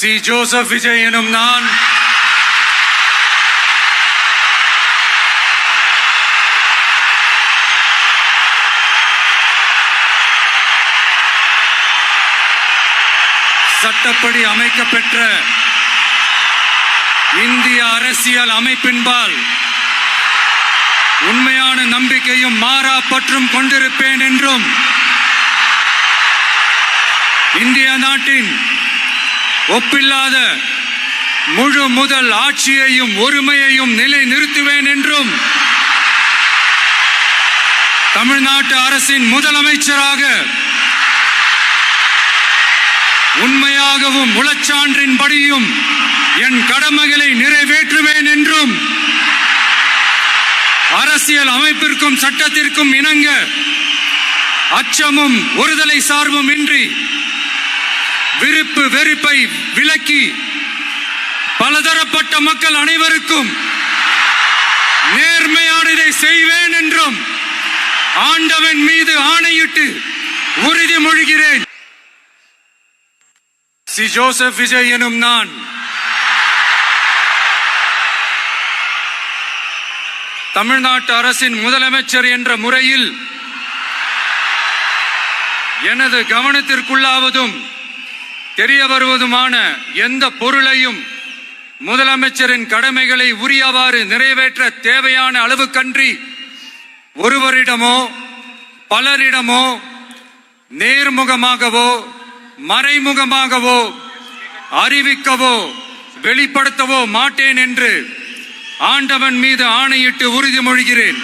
C. Joseph Vijay எனும் நான் சட்டப்படி அமைக்கப்பெற்ற இந்திய அரசியல் அமைப்பின்பால் உண்மையான நம்பிக்கையும் மாறா பற்றும் கொண்டிருப்பேன் என்றும் இந்திய நாட்டின் ஒப்பில்லாத முழு முதல் ஆட்சியையும் ஒருமையையும் நிலை நிறுத்துவேன் என்றும் தமிழ்நாட்டு அரசின் முதலமைச்சராக உண்மையாகவும் உளச்சான்றின்படியும் என் கடமைகளை நிறைவேற்றுவேன் என்றும் அரசியல் அமைப்பிற்கும் சட்டத்திற்கும் இணங்க அச்சமும் ஒருதலை சார்பும் இன்றி விருப்பு வெறுப்பை விலக்கி பலதரப்பட்ட மக்கள் அனைவருக்கும் நேர்மையானதை செய்வேன் என்றும் ஆண்டவன் மீது ஆணையிட்டு உறுதிமொழிகிறேன். சி. ஜோசப் விஜய் எனும் நான் தமிழ்நாட்டு அரசின் முதலமைச்சர் என்ற முறையில் எனது கவனத்திற்குள்ளாவதும் தெரிய வருவதுமான எந்த பொருளையும் முதலமைச்சரின் கடமைகளை உரியவாறு நிறைவேற்ற தேவையான அளவுக்கன்றி ஒருவரிடமோ பலரிடமோ நேர்முகமாகவோ மறைமுகமாகவோ அறிவிக்கவோ வெளிப்படுத்தவோ மாட்டேன் என்று ஆண்டவன் மீது ஆணையிட்டு உறுதிமொழிகிறேன்.